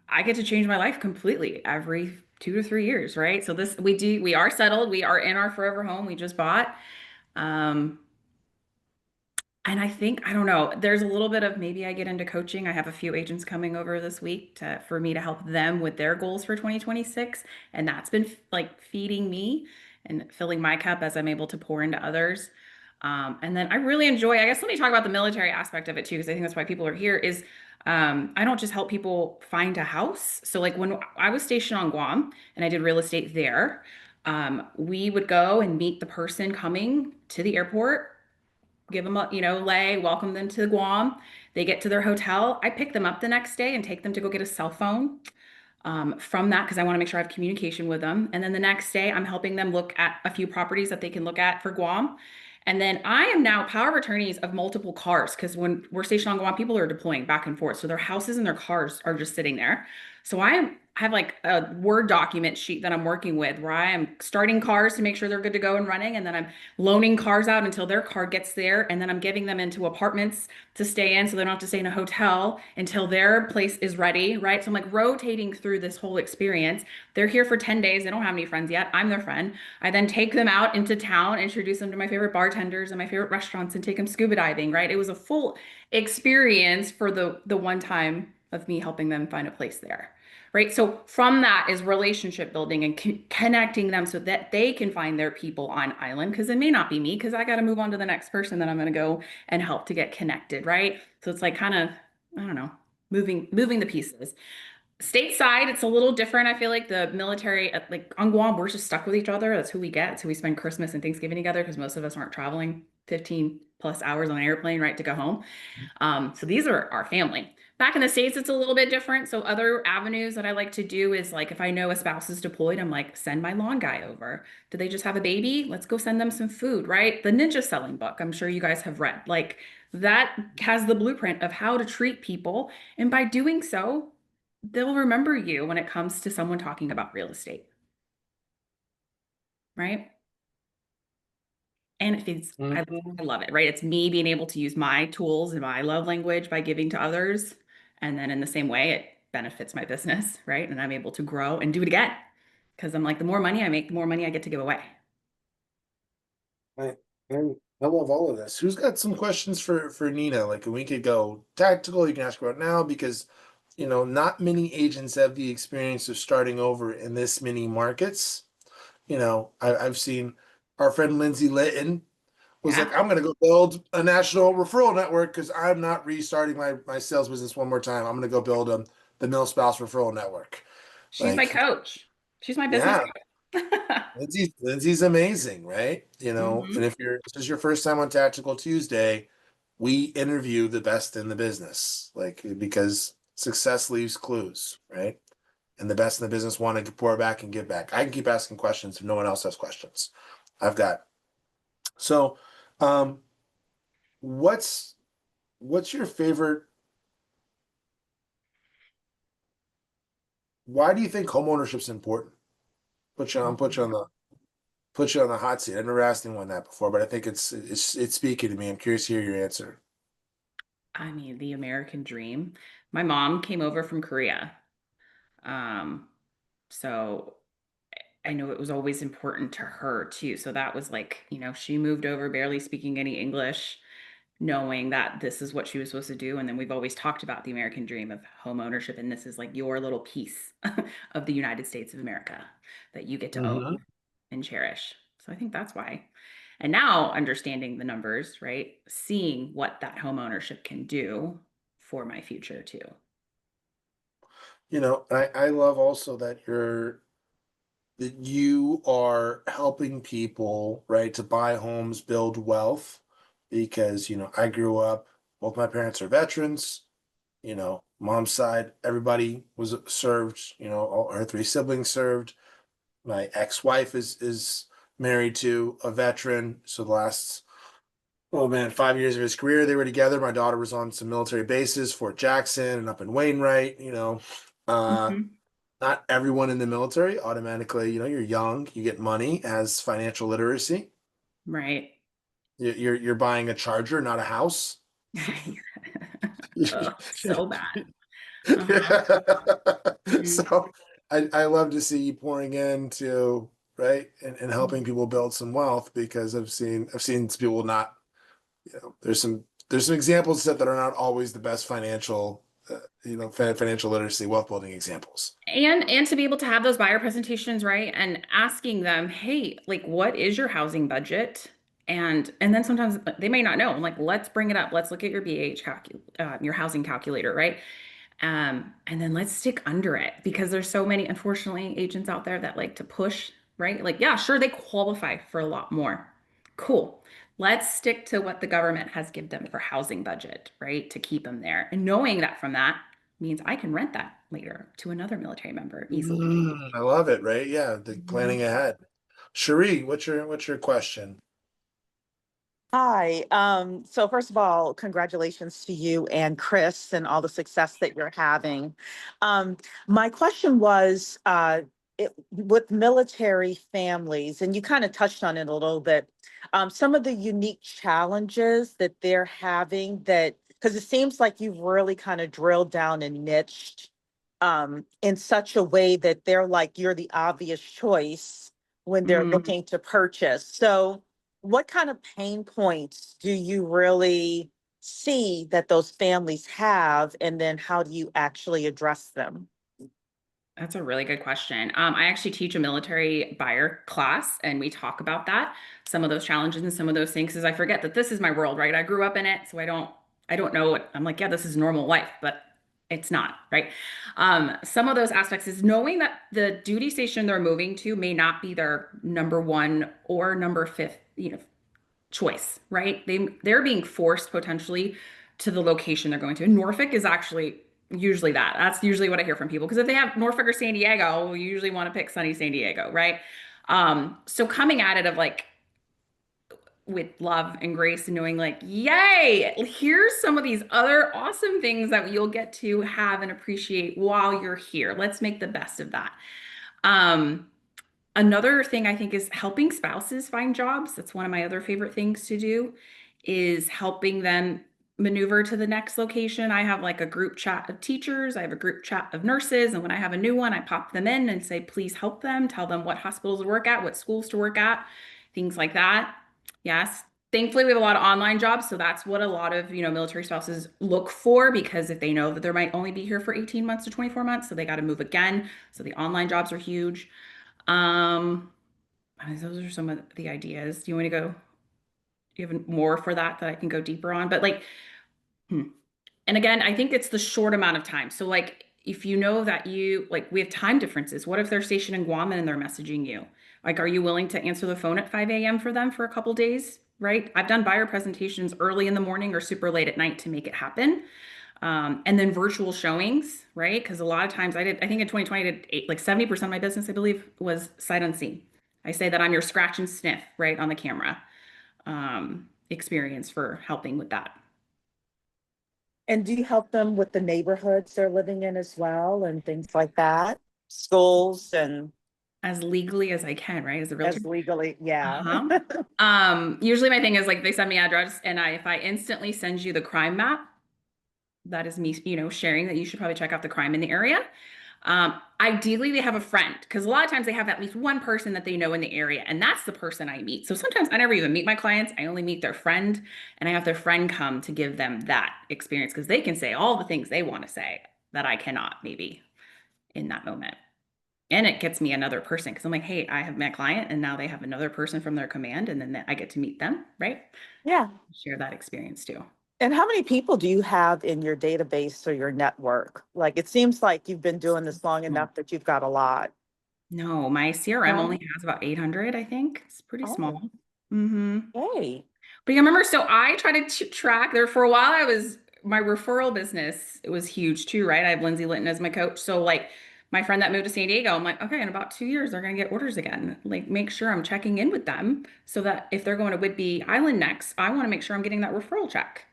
Speaker 3: I get to change my life completely every 2 to 3 years, right? So we are settled. We are in our forever home we just bought. And I think, I don't know, there's a little bit of maybe I get into coaching. I have a few agents coming over this week for me to help them with their goals for 2026. And that's been like feeding me and filling my cup as I'm able to pour into others. And then I really enjoy, I guess, let me talk about the military aspect of it too, because I think that's why people are here is I don't just help people find a house. So like when I was stationed on Guam and I did real estate there, we would go and meet the person coming to the airport, give them a, lay, welcome them to Guam. They get to their hotel. I pick them up the next day and take them to go get a cell phone from that because I want to make sure I have communication with them. And then the next day, I'm helping them look at a few properties that they can look at for Guam. And then I am now power of attorneys of multiple cars because when we're stationed on Guam, people are deploying back and forth. So their houses and their cars are just sitting there. So I have like a Word document sheet that I'm working with where I am starting cars to make sure they're good to go and running. And then I'm loaning cars out until their car gets there. And then I'm giving them into apartments to stay in so they don't have to stay in a hotel until their place is ready, right? So I'm like rotating through this whole experience. They're here for 10 days. They don't have any friends yet. I'm their friend. I then take them out into town, introduce them to my favorite bartenders and my favorite restaurants and take them scuba diving, right? It was a full experience for the one time of me helping them find a place there. Right. So from that is relationship building and connecting them so that they can find their people on island because it may not be me because I got to move on to the next person that I'm going to go and help to get connected. Right. So it's like kind of, I don't know, moving the pieces. Stateside, it's a little different. I feel like the military, like on Guam, we're just stuck with each other. That's who we get. So we spend Christmas and Thanksgiving together because most of us aren't traveling 15 plus hours on an airplane, right, to go home. So these are our family. Back in the States, it's a little bit different. So other avenues that I like to do is like if I know a spouse is deployed, I'm like, send my lawn guy over. Do they just have a baby? Let's go send them some food, right? The ninja selling book, I'm sure you guys have read. Like that has the blueprint of how to treat people. And by doing so, they'll remember you when it comes to someone talking about real estate, right? And it feeds,
Speaker 1: Mhm.
Speaker 3: I love it, right? It's me being able to use my tools and my love language by giving to others. And then in the same way, it benefits my business, right? And I'm able to grow and do it again. Because I'm like, the more money I make, the more money I get to give away.
Speaker 1: I, I love all of this. Who's got some questions for Nina? Like we could go tactical. You can ask about now because not many agents have the experience of starting over in this many markets. I've seen our friend Lindsay Litton was
Speaker 3: Yeah.
Speaker 1: like, I'm gonna go build a national referral network because I'm not restarting my sales business one more time. I'm gonna go build the Mill Spouse Referral Network.
Speaker 3: She's my
Speaker 1: Like,
Speaker 3: coach. She's my business
Speaker 1: yeah,
Speaker 3: coach.
Speaker 1: Lindsay's amazing, right? And
Speaker 3: Mhm.
Speaker 1: if this is your first time on Tactical Tuesday, we interview the best in the business, like because success leaves clues, right? And the best in the business want to pour back and give back. I can keep asking questions if no one else has questions. I've got so um what's your favorite, why do you think homeownership's important? Put you on the hot seat. I've never asked anyone that before, but I think it's speaking to me. I'm curious to hear your answer.
Speaker 3: I mean, the American dream. My mom came over from Korea. Um, so I know it was always important to her too. So that was like, she moved over barely speaking any English, knowing that this is what she was supposed to do. And then we've always talked about the American dream of home ownership. And this is like your little piece of the United States of America that you get to own
Speaker 1: Mhm.
Speaker 3: and cherish. So I think that's why. And now understanding the numbers, right? Seeing what that home ownership can do for my future too.
Speaker 1: I love also that you are helping people, right, to buy homes, build wealth, because I grew up, both my parents are veterans, mom's side, everybody was served, all her three siblings served. My ex-wife is married to a veteran, so the last, oh man, 5 years of his career they were together. My daughter was on some military bases, Fort Jackson and up in Wainwright. Uh,
Speaker 3: Mhm.
Speaker 1: not everyone in the military automatically, you're young, you get money as financial literacy.
Speaker 3: Right.
Speaker 1: You're buying a charger, not a house.
Speaker 3: Oh, so bad. Uh-huh. Mm.
Speaker 1: So I love to see you pouring into, right, and helping people build some wealth because I've seen people not, there's some examples that are not always the best financial, financial literacy, wealth building examples.
Speaker 3: And to be able to have those buyer presentations, right? And asking them, hey, like what is your housing budget? And then sometimes they may not know. I'm like, let's bring it up. Let's look at your your housing calculator, right? And then let's stick under it because there's so many, unfortunately, agents out there that like to push, right? Like, yeah, sure, they qualify for a lot more. Cool. Let's stick to what the government has given them for housing budget, right? To keep them there. And knowing that from that means I can rent that later to another military member easily.
Speaker 1: I love it, right? Yeah, the
Speaker 3: Mhm.
Speaker 1: planning ahead. Cherie, what's your question?
Speaker 4: Hi. So first of all, congratulations to you and Chris and all the success that you're having. My question was, with military families, and you kind of touched on it a little bit, some of the unique challenges that they're having that, because it seems like you've really kind of drilled down and niched in such a way that they're like, you're the obvious choice when they're
Speaker 3: Mm,
Speaker 4: looking to purchase. So what kind of pain points do you really see that those families have, and then how do you actually address them?
Speaker 3: that's a really good question. I actually teach a military buyer class, and we talk about that, some of those challenges and some of those things, because I forget that this is my world, right? I grew up in it, so I don't know what I'm like. Yeah, this is normal life, but it's not, right? Some of those aspects is knowing that the duty station they're moving to may not be their number one or number fifth, choice, right? They're being forced potentially to the location they're going to. Norfolk is actually Usually that's usually what I hear from people. Because if they have Norfolk or San Diego, we usually want to pick sunny San Diego, right? So coming at it of like with love and grace and knowing like, yay, here's some of these other awesome things that you'll get to have and appreciate while you're here. Let's make the best of that. Um, Another thing I think is helping spouses find jobs. That's one of my other favorite things to do is helping them maneuver to the next location. I have like a group chat of teachers, I have a group chat of nurses, and when I have a new one, I pop them in and say, please help them, tell them what hospitals to work at, what schools to work at, things like that. Yes. Thankfully, we have a lot of online jobs, so that's what a lot of, military spouses look for because if they know that they might only be here for 18 months to 24 months, so they got to move again. So the online jobs are huge. I mean, those are some of the ideas. Do you want to go? Do you have more for that I can go deeper on? But like, and again, I think it's the short amount of time. So like, if you know that we have time differences, what if they're stationed in Guam and they're messaging you? Like, are you willing to answer the phone at 5 a.m. for them for a couple days? Right? I've done buyer presentations early in the morning or super late at night to make it happen. And then virtual showings, right? Because a lot of times I think in 2020, I did like 70% of my business, I believe, was sight unseen. I say that I'm your scratch and sniff, right, on the camera experience for helping with that.
Speaker 4: And do you help them with the neighborhoods they're living in as well and things like that? Schools and
Speaker 3: As legally as I can, right? As a realtor.
Speaker 4: as legally, yeah.
Speaker 3: Usually my thing is like they send me address and if I instantly send you the crime map, that is me, sharing that you should probably check out the crime in the area. Ideally, they have a friend because a lot of times they have at least one person that they know in the area, and that's the person I meet. So sometimes I never even meet my clients. I only meet their friend, and I have their friend come to give them that experience because they can say all the things they want to say that I cannot maybe in that moment. And it gets me another person because I'm like, hey, I have my client, and now they have another person from their command, and then I get to meet them, right?
Speaker 4: Yeah.
Speaker 3: Share that experience too.
Speaker 4: And how many people do you have in your database or your network? Like, it seems like you've been doing this long enough that you've got a lot.
Speaker 3: No, my CRM
Speaker 4: No?
Speaker 3: only has about 800, I think. It's pretty small.
Speaker 4: Oh,
Speaker 3: Mm-hmm.
Speaker 4: hey.
Speaker 3: But you remember, so I try to track there for a while. My referral business, it was huge too, right? I have Lindsay Linton as my coach. So like my friend that moved to San Diego, I'm like, okay, in about 2 years, they're going to get orders again. Like make sure I'm checking in with them so that if they're going to Whidbey Island next, I want to make sure I'm getting that referral check.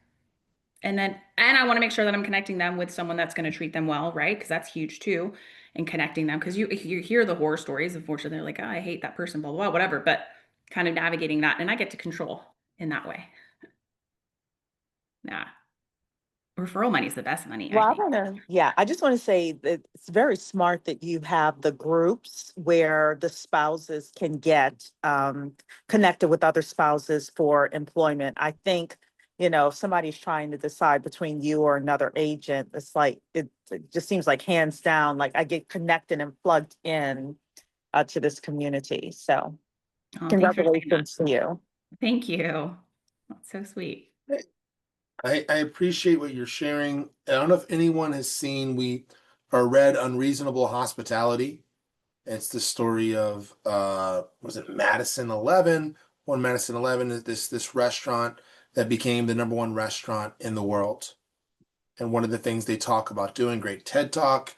Speaker 3: And I want to make sure that I'm connecting them with someone that's going to treat them well, right? Because that's huge too. And connecting them because you hear the horror stories. Unfortunately, they're like, oh, I hate that person, blah, blah, blah, whatever. But kind of navigating that. And I get to control in that way. Yeah. Referral money is the best money, I
Speaker 4: Well,
Speaker 3: think.
Speaker 4: I just want to say that it's very smart that you have the groups where the spouses can get connected with other spouses for employment. I think, if somebody's trying to decide between you or another agent, it's like, it just seems like hands down, like I get connected and plugged in to this community. So
Speaker 3: Oh, thanks for saying that.
Speaker 4: congratulations to you.
Speaker 3: Thank you. That's so sweet.
Speaker 1: I appreciate what you're sharing. I don't know if anyone has seen or read Unreasonable Hospitality. It's the story of was it Madison 11? One Madison 11 is this restaurant that became the #1 restaurant in the world. And one of the things they talk about doing, great TED Talk.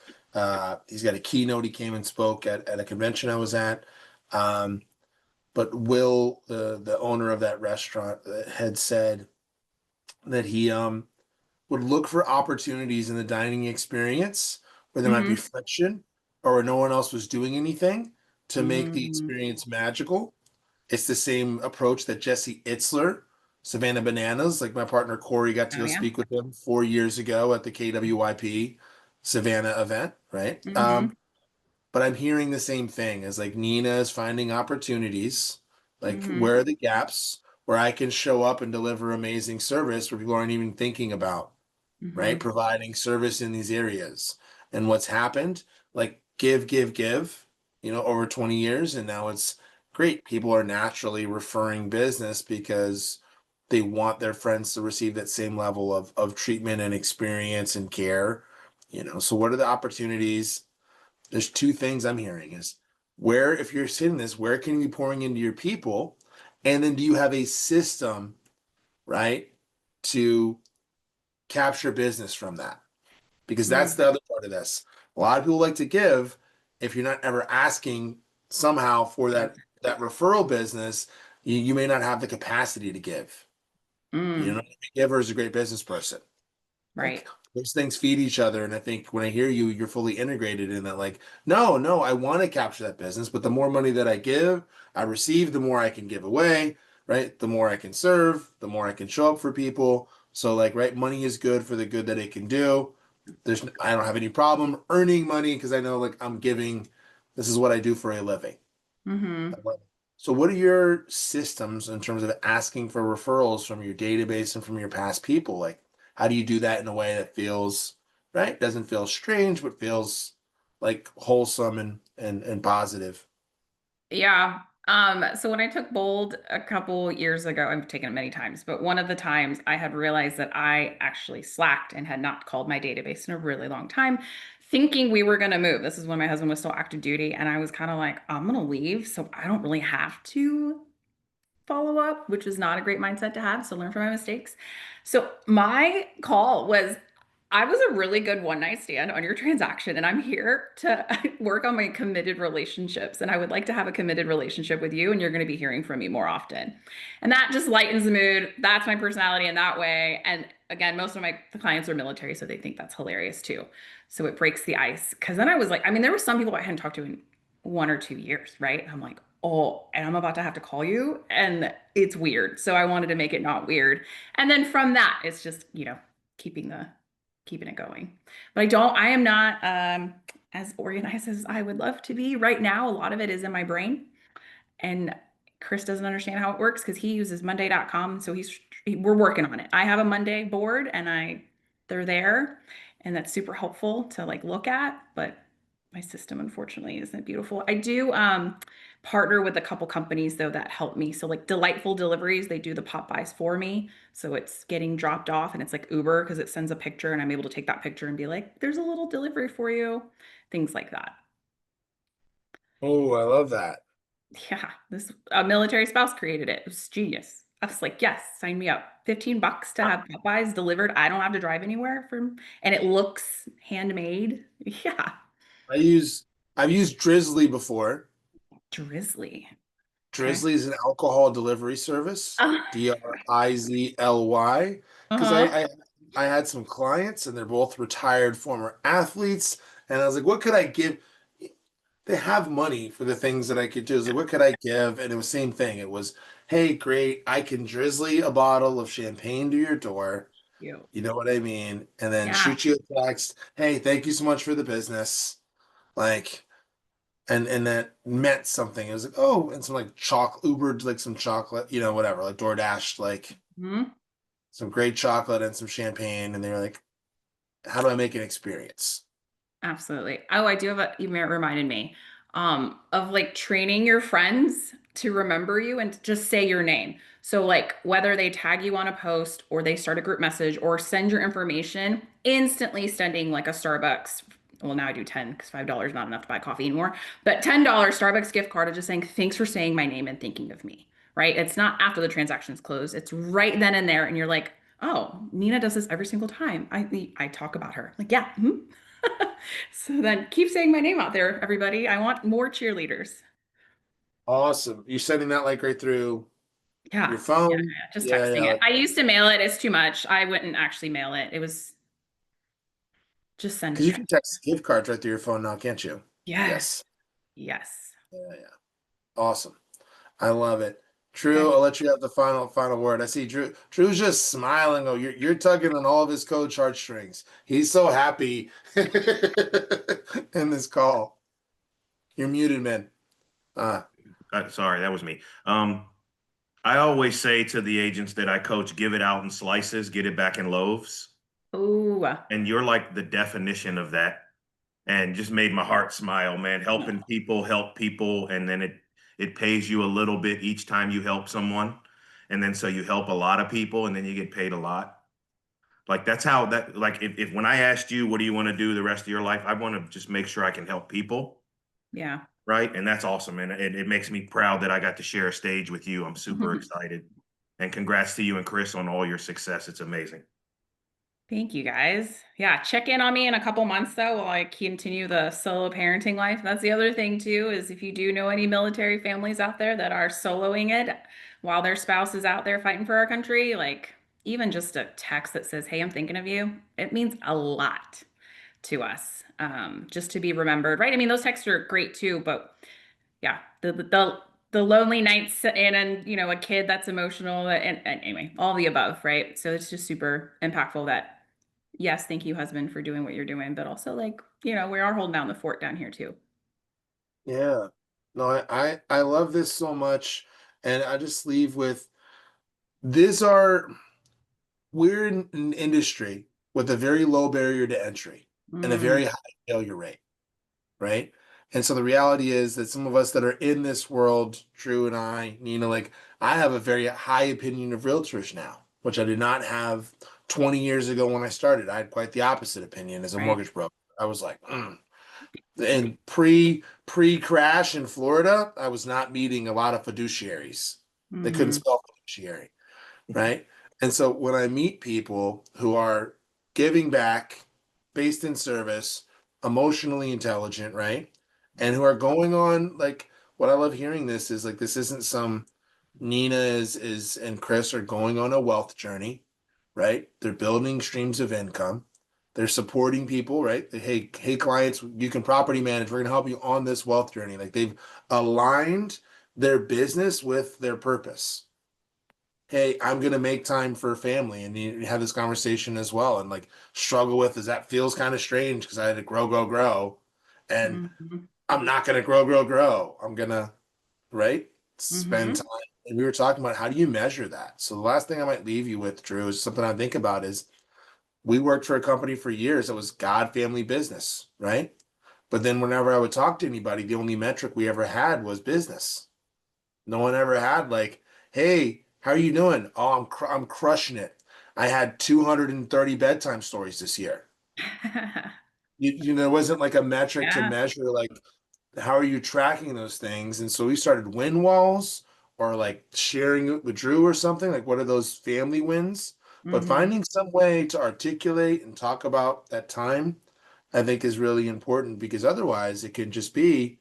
Speaker 1: He's got a keynote. He came and spoke at a convention I was at. But Will, the owner of that restaurant, had said that he would look for opportunities in the dining experience where there might be
Speaker 3: Mm-hmm.
Speaker 1: friction or where no one else was doing anything to make the
Speaker 3: Mm-hmm.
Speaker 1: experience magical. It's the same approach that Jesse Itzler, Savannah Bananas, like my partner Corey got to
Speaker 3: Oh,
Speaker 1: go
Speaker 3: yeah.
Speaker 1: speak with him 4 years ago at the KWYP Savannah event, right?
Speaker 3: Mm-hmm.
Speaker 1: But I'm hearing the same thing as like Nina is finding opportunities, like
Speaker 3: Mm-hmm.
Speaker 1: where are the gaps where I can show up and deliver amazing service where people aren't even thinking about,
Speaker 3: Mm-hmm.
Speaker 1: right? Providing service in these areas. And what's happened, like give, over 20 years. And now it's great. People are naturally referring business because they want their friends to receive that same level of treatment and experience and care. So what are the opportunities? There's two things I'm hearing is where, if you're sitting this, where can you be pouring into your people? And then do you have a system, right, to capture business from that? because that's the other part of this. A lot of people like to give. If you're not ever asking somehow for that referral business, you may not have the capacity to give. You know,
Speaker 3: Mm,
Speaker 1: a giver is a great business person. Like
Speaker 3: right.
Speaker 1: those things feed each other. And I think when I hear you, you're fully integrated in that. Like, no, I want to capture that business, but the more money that I receive, the more I can give away, right? The more I can serve, the more I can show up for people. So like, right, money is good for the good that it can do. I don't have any problem earning money because I know like I'm giving. This is what I do for a living.
Speaker 3: Mm-hmm.
Speaker 1: So what are your systems in terms of asking for referrals from your database and from your past people? Like, how do you do that in a way that feels right? Doesn't feel strange, but feels like wholesome and positive.
Speaker 3: Yeah. So when I took Bold a couple years ago, I've taken it many times, but one of the times I had realized that I actually slacked and had not called my database in a really long time, thinking we were going to move. This is when my husband was still active duty, and I was kind of like, I'm going to leave, so I don't really have to follow up, which is not a great mindset to have. So learn from my mistakes. So my call was, I was a really good one night stand on your transaction, and I'm here to work on my committed relationships. And I would like to have a committed relationship with you, and you're going to be hearing from me more often. And that just lightens the mood. That's my personality in that way. And again, most of my clients are military, so they think that's hilarious too. So it breaks the ice. Cause then I was like, I mean, there were some people I hadn't talked to in 1 or 2 years, right? I'm like, oh, and I'm about to have to call you, and it's weird. So I wanted to make it not weird. And then from that, it's just, keeping it going. But I am not as organized as I would love to be right now. A lot of it is in my brain. And Chris doesn't understand how it works because he uses Monday.com. So we're working on it. I have a Monday board and they're there, and that's super helpful to like look at, but my system unfortunately isn't beautiful. I do partner with a couple companies though that help me. So like Delightful Deliveries, they do the pop buys for me. So it's getting dropped off and it's like Uber because it sends a picture and I'm able to take that picture and be like, there's a little delivery for you. Things like that.
Speaker 1: Oh, I love that.
Speaker 3: Yeah, this a military spouse created it. It was genius. I was like, yes, sign me up. $15 to have Popeyes delivered. I don't have to drive anywhere and it looks handmade. Yeah.
Speaker 1: I use I've used Drizzly before.
Speaker 3: Drizzly. Okay.
Speaker 1: Drizzly is an alcohol delivery service, Drizly, because
Speaker 3: Uh-huh.
Speaker 1: I had some clients and they're both retired former athletes, and I was like, what could I give? They have money for the things that I could do. So what could I give? And it was same thing. It was, hey, great, I can drizzly a bottle of champagne to your door.
Speaker 3: You.
Speaker 1: You know what I mean? And then
Speaker 3: Yeah.
Speaker 1: shoot you a text. Hey, thank you so much for the business. Like, and that meant something. It was like, oh, and some like Ubered like some chocolate, whatever, like DoorDash, like
Speaker 3: Mhm.
Speaker 1: some great chocolate and some champagne. And they were like, how do I make an experience?
Speaker 3: Absolutely. Oh, I do have reminded me of like training your friends to remember you and just say your name. So like whether they tag you on a post or they start a group message or send your information, instantly sending like a Starbucks. Well, now I do 10 because $5 is not enough to buy coffee anymore. But $10 Starbucks gift card of just saying, thanks for saying my name and thinking of me. Right. It's not after the transaction's closed. It's right then and there. And you're like, oh, Nina does this every single time. I talk about her. Like, yeah. Mhm. So then keep saying my name out there, everybody. I want more cheerleaders.
Speaker 1: Awesome. You sending that like right through
Speaker 3: Yeah.
Speaker 1: your
Speaker 3: Yeah.
Speaker 1: phone?
Speaker 3: Yeah. Just
Speaker 1: Yeah, yeah.
Speaker 3: texting it.
Speaker 1: Like,
Speaker 3: I used to mail it. It's too much. I wouldn't actually mail it. It was just send a
Speaker 1: because you
Speaker 3: check.
Speaker 1: can text gift cards right through your phone now, can't you?
Speaker 3: Yes.
Speaker 1: Yes.
Speaker 3: Yes.
Speaker 1: Yeah, yeah. Awesome. I love it. Drew,
Speaker 3: Okay.
Speaker 1: I'll let you have the final word. I see Drew's just smiling. Oh, you're tugging on all of his coach heartstrings. He's so happy in this call. You're muted, man. Ah,
Speaker 2: Sorry, that was me. I always say to the agents that I coach, give it out in slices, get it back in loaves.
Speaker 3: Oh,
Speaker 2: And you're like the definition of that. And just made my heart smile, man. Helping people help people, and then it pays you a little bit each time you help someone. And then so you help a lot of people and then you get paid a lot. Like that's how that like if when I asked you what do you want to do the rest of your life, I want to just make sure I can help people.
Speaker 3: yeah.
Speaker 2: Right. And that's awesome. And it makes me proud that I got to share a stage with you. I'm super excited. And congrats to you and Chris on all your success. It's amazing.
Speaker 3: Thank you guys. Yeah, check in on me in a couple months though while I continue the solo parenting life. That's the other thing too, is if you do know any military families out there that are soloing it while their spouse is out there fighting for our country, like even just a text that says, "Hey, I'm thinking of you," it means a lot to us. Just to be remembered, right? I mean, those texts are great too, but yeah, the lonely nights and you know, a kid that's emotional and anyway, all the above, right? So it's just super impactful that yes, thank you, husband, for doing what you're doing, but also like, you know, we are holding down the fort down here too.
Speaker 1: Yeah. No, I love this so much. And I just leave with these are we're in an industry with a very low barrier to entry and a
Speaker 3: Mm,
Speaker 1: very high failure rate, right? And so the reality is that some of us that are in this world, Drew and I, Nina, like I have a very high opinion of realtors now, which I did not have 20 years ago when I started. I had quite the opposite opinion as a
Speaker 3: right.
Speaker 1: mortgage broker. I was like, And pre crash in Florida, I was not meeting a lot of fiduciaries. They couldn't
Speaker 3: Hmm.
Speaker 1: spell fiduciary, right? And so when I meet people who are giving back, based in service, emotionally intelligent, right? And who are going on like what I love hearing this is like this isn't some Nina is and Chris are going on a wealth journey, right? They're building streams of income. They're supporting people, right? Hey, clients, you can property manage. We're gonna help you on this wealth journey. Like they've aligned their business with their purpose. Hey, I'm gonna make time for family, and you have this conversation as well, and like struggle with is that feels kind of strange because I had to grow, and
Speaker 3: Hmm.
Speaker 1: I'm not gonna grow. I'm gonna right spend
Speaker 3: Hmm.
Speaker 1: time. And we were talking about how do you measure that. So the last thing I might leave you with, Drew, is something I think about is we worked for a company for years that was God family business, right? But then whenever I would talk to anybody, the only metric we ever had was business. No one ever had like, "Hey, how are you doing?" "Oh, I'm crushing it. I had 230 bedtime stories this year." There wasn't like a metric to
Speaker 3: Yeah.
Speaker 1: measure like how are you tracking those things? And so we started win walls or like sharing it with Drew or something like what are those family wins? But
Speaker 3: Hmm.
Speaker 1: finding some way to articulate and talk about that time, I think is really important because otherwise it can just be,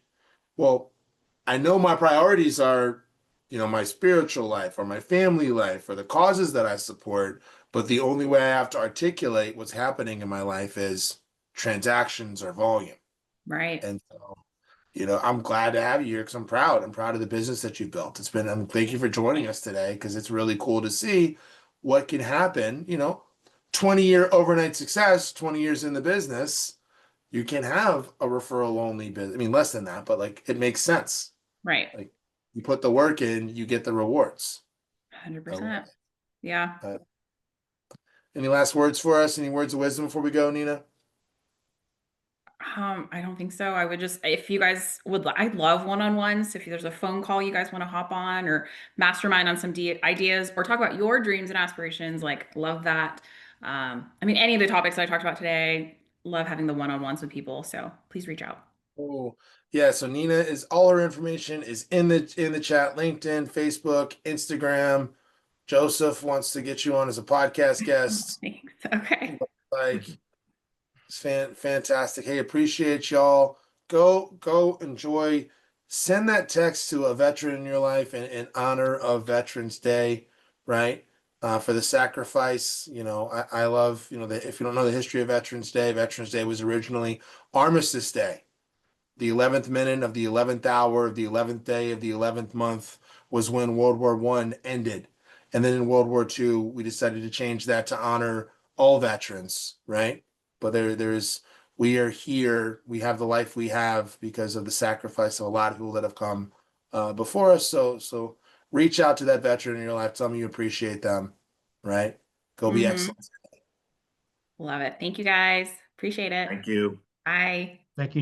Speaker 1: well, I know my priorities are, my spiritual life or my family life or the causes that I support, but the only way I have to articulate what's happening in my life is transactions or volume.
Speaker 3: Right.
Speaker 1: And so, I'm glad to have you here because I'm proud. I'm proud of the business that you built. Thank you for joining us today because it's really cool to see what can happen, 20-year overnight success, 20 years in the business. You can have a referral only business. I mean, less than that, but like it makes sense.
Speaker 3: Right.
Speaker 1: Like you put the work in, you get the rewards. I love
Speaker 3: 100%. Yeah.
Speaker 1: it. Any last words for us? Any words of wisdom before we go, Nina?
Speaker 3: I don't think so. I would just, if you guys would, I love one-on-ones. If there's a phone call you guys want to hop on or mastermind on some ideas or talk about your dreams and aspirations, like love that. I mean, any of the topics that I talked about today, love having the one-on-ones with people. So please reach out.
Speaker 1: Oh, yeah. So Nina is all her information is in the chat, LinkedIn, Facebook, Instagram. Joseph wants to get you on as a podcast guest.
Speaker 3: Thanks. Okay.
Speaker 1: Like it's fantastic. Hey, appreciate y'all. Go enjoy. Send that text to a veteran in your life in honor of Veterans Day, right? For the sacrifice. I love, that if you don't know the history of Veterans Day was originally Armistice Day. The 11th minute of the 11th hour of the 11th day of the 11th month was when World War One ended. And then in World War Two, we decided to change that to honor all veterans, right? But we are here, we have the life we have because of the sacrifice of a lot of people that have come before us. So reach out to that veteran in your life, tell them you appreciate them, right? Go be
Speaker 3: Hmm.
Speaker 1: excellent.
Speaker 3: Love it. Thank you guys. Appreciate it.
Speaker 2: Thank you.
Speaker 3: Bye.
Speaker 5: Thank you.